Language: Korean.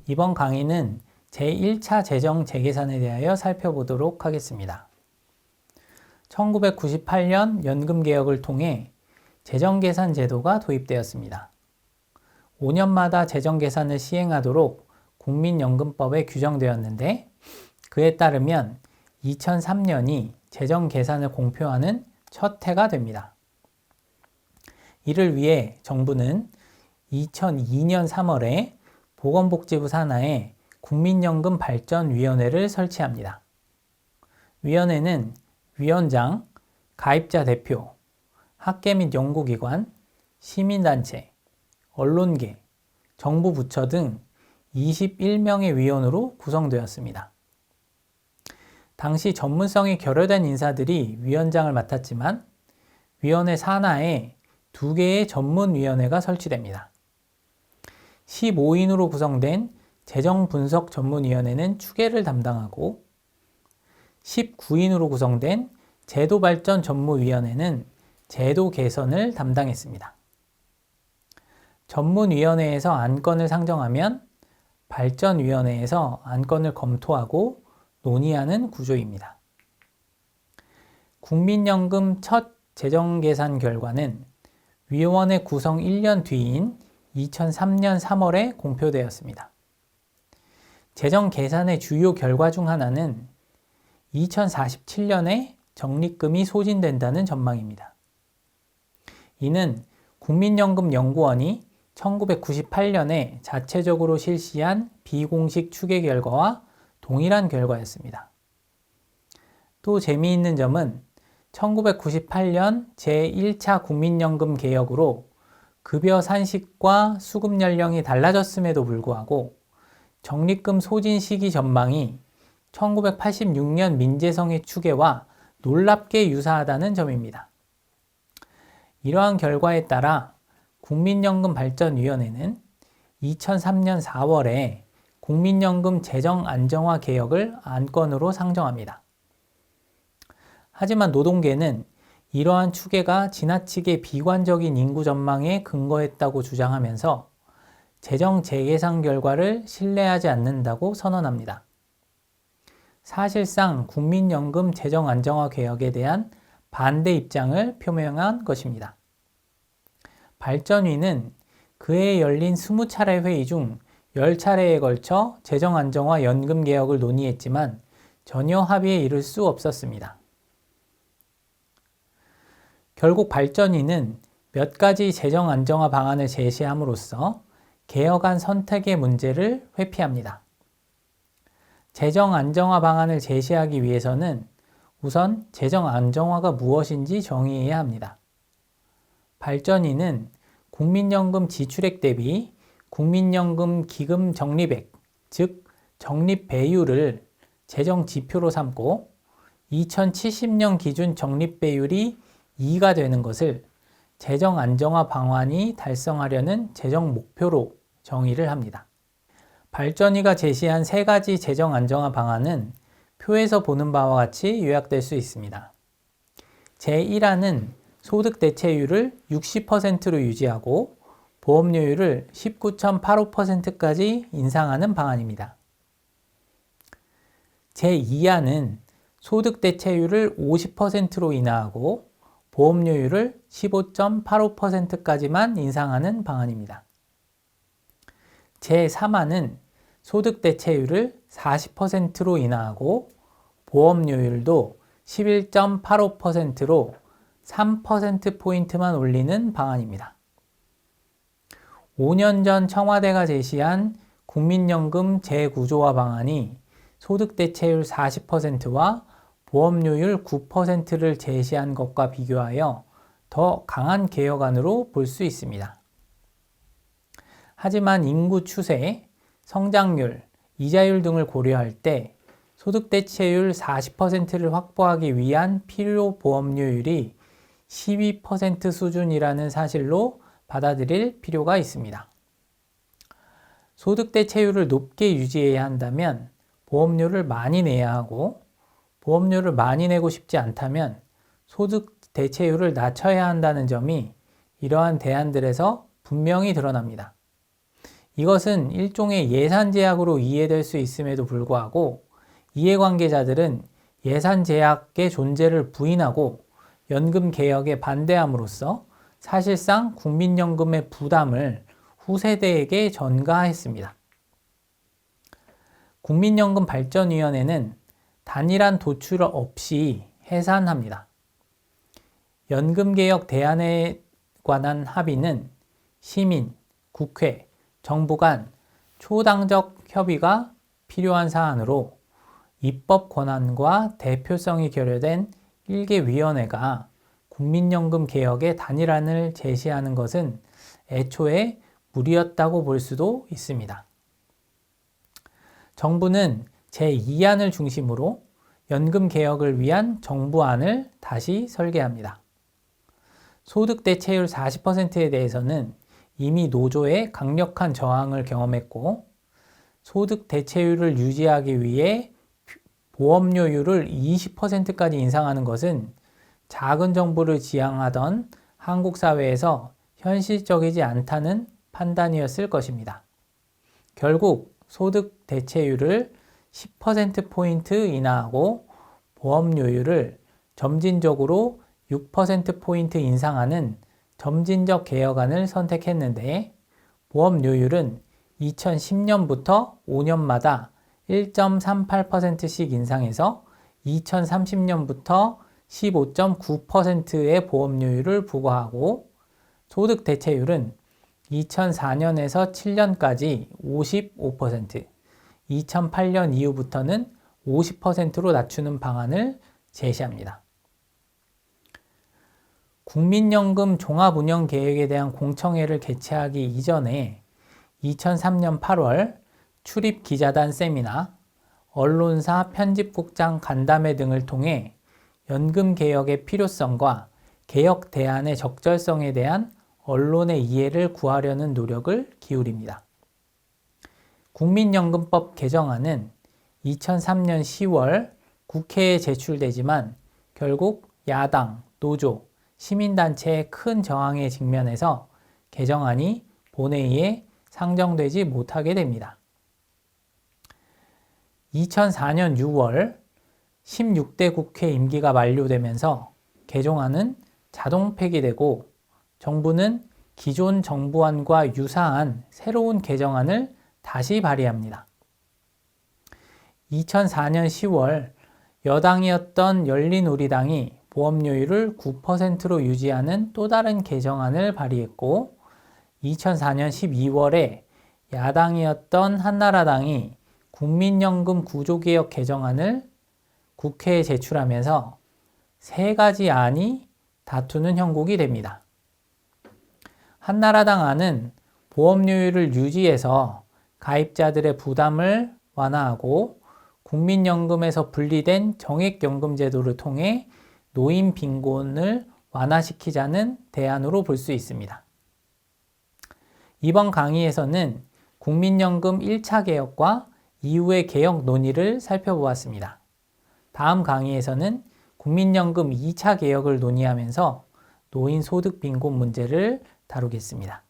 이번 강의는 제1차 재정 재계산에 대하여 살펴보도록 하겠습니다. 1998년 연금개혁을 통해 재정계산 제도가 도입되었습니다. 5년마다 재정계산을 시행하도록 국민연금법에 규정되었는데 그에 따르면 2003년이 재정계산을 공표하는 첫 해가 됩니다. 이를 위해 정부는 2002년 3월에 보건복지부 산하에 국민연금발전위원회를 설치합니다. 위원회는 위원장, 가입자 대표, 학계 및 연구기관, 시민단체, 언론계, 정부 부처 등 21명의 위원으로 구성되었습니다. 당시 전문성이 결여된 인사들이 위원장을 맡았지만 위원회 산하에 2개의 전문위원회가 설치됩니다. 15인으로 구성된 재정분석전문위원회는 추계를 담당하고 19인으로 구성된 제도발전전문위원회는 제도 개선을 담당했습니다. 전문위원회에서 안건을 상정하면 발전위원회에서 안건을 검토하고 논의하는 구조입니다. 국민연금 첫 재정계산 결과는 위원회 구성 1년 뒤인 2003년 3월에 공표되었습니다. 재정계산의 주요 결과 중 하나는 2047년에 적립금이 소진된다는 전망입니다. 이는 국민연금연구원이 1998년에 자체적으로 실시한 비공식 추계 결과와 동일한 결과였습니다. 또 재미있는 점은 1998년 제1차 국민연금 개혁으로 급여 산식과 수급 연령이 달라졌음에도 불구하고 적립금 소진 시기 전망이 1986년 민재성의 추계와 놀랍게 유사하다는 점입니다. 이러한 결과에 따라 국민연금발전위원회는 2003년 4월에 국민연금 재정 안정화 개혁을 안건으로 상정합니다. 하지만 노동계는 이러한 추계가 지나치게 비관적인 인구 전망에 근거했다고 주장하면서 재정 재계산 결과를 신뢰하지 않는다고 선언합니다. 사실상 국민연금 재정 안정화 개혁에 대한 반대 입장을 표명한 것입니다. 발전위는 그해 열린 20차례 회의 중 10차례에 걸쳐 재정 안정화 연금 개혁을 논의했지만 전혀 합의에 이를 수 없었습니다. 결국 발전위는 몇 가지 재정 안정화 방안을 제시함으로써 개혁안 선택의 문제를 회피합니다. 재정 안정화 방안을 제시하기 위해서는 우선 재정 안정화가 무엇인지 정의해야 합니다. 발전위는 국민연금 지출액 대비 국민연금 기금 적립액, 즉 적립 배율을 재정 지표로 삼고 2070년 기준 적립 배율이 2가 되는 것을 재정 안정화 방안이 달성하려는 재정 목표로 정의를 합니다. 발전위가 제시한 3가지 재정 안정화 방안은 표에서 보는 바와 같이 요약될 수 있습니다. 제1안은 소득 대체율을 60%로 유지하고 보험료율을 19.85%까지 인상하는 방안입니다. 제2안은 소득 대체율을 50%로 인하하고 보험료율을 15.85%까지만 인상하는 방안입니다. 제3안은 소득 대체율을 40%로 인하하고 보험료율도 11.85%로 3%포인트만 올리는 방안입니다. 5년 전 청와대가 제시한 국민연금 재구조화 방안이 소득 대체율 40%와 보험료율 9%를 제시한 것과 비교하여 더 강한 개혁안으로 볼 수 있습니다. 하지만 인구 추세, 성장률, 이자율 등을 고려할 때 소득 대체율 40%를 확보하기 위한 필요 보험료율이 12% 수준이라는 사실로 받아들일 필요가 있습니다. 소득 대체율을 높게 유지해야 한다면 보험료를 많이 내야 하고 보험료를 많이 내고 싶지 않다면 소득 대체율을 낮춰야 한다는 점이 이러한 대안들에서 분명히 드러납니다. 이것은 일종의 예산 제약으로 이해될 수 있음에도 불구하고 이해관계자들은 예산 제약의 존재를 부인하고 연금 개혁에 반대함으로써 사실상 국민연금의 부담을 후세대에게 전가했습니다. 국민연금발전위원회는 단일한 도출 없이 해산합니다. 연금개혁 대안에 관한 합의는 시민, 국회, 정부 간 초당적 협의가 필요한 사안으로 입법 권한과 대표성이 결여된 일개 위원회가 국민연금 개혁의 단일안을 제시하는 것은 애초에 무리였다고 볼 수도 있습니다. 정부는 제2안을 중심으로 연금 개혁을 위한 정부안을 다시 설계합니다. 소득 대체율 40%에 대해서는 이미 노조의 강력한 저항을 경험했고, 소득 대체율을 유지하기 위해 보험료율을 20%까지 인상하는 것은 작은 정부를 지향하던 한국 사회에서 현실적이지 않다는 판단이었을 것입니다. 결국 소득 대체율을 10%포인트 인하하고 보험료율을 점진적으로 6%포인트 인상하는 점진적 개혁안을 선택했는데, 보험료율은 2010년부터 5년마다 1.38%씩 인상해서 2030년부터 15.9%의 보험료율을 부과하고, 소득 대체율은 2004년에서 7년까지 55%, 2008년 이후부터는 50%로 낮추는 방안을 제시합니다. 국민연금 종합운영계획에 대한 공청회를 개최하기 이전에 2003년 8월 출입기자단 세미나, 언론사 편집국장 간담회 등을 통해 연금개혁의 필요성과 개혁 대안의 적절성에 대한 언론의 이해를 구하려는 노력을 기울입니다. 국민연금법 개정안은 2003년 10월 국회에 제출되지만 결국 야당, 노조, 시민단체의 큰 저항에 직면해서 개정안이 본회의에 상정되지 못하게 됩니다. 2004년 6월 16대 국회 임기가 만료되면서 개정안은 자동 폐기되고 정부는 기존 정부안과 유사한 새로운 개정안을 다시 발의합니다. 2004년 10월 여당이었던 열린우리당이 보험료율을 9%로 유지하는 또 다른 개정안을 발의했고, 2004년 12월에 야당이었던 한나라당이 국민연금 구조개혁 개정안을 국회에 제출하면서 세 가지 안이 다투는 형국이 됩니다. 한나라당 안은 보험료율을 유지해서 가입자들의 부담을 완화하고 국민연금에서 분리된 정액연금제도를 통해 노인 빈곤을 완화시키자는 대안으로 볼 수 있습니다. 이번 강의에서는 국민연금 1차 개혁과 이후의 개혁 논의를 살펴보았습니다. 다음 강의에서는 국민연금 2차 개혁을 논의하면서 노인 소득 빈곤 문제를 다루겠습니다.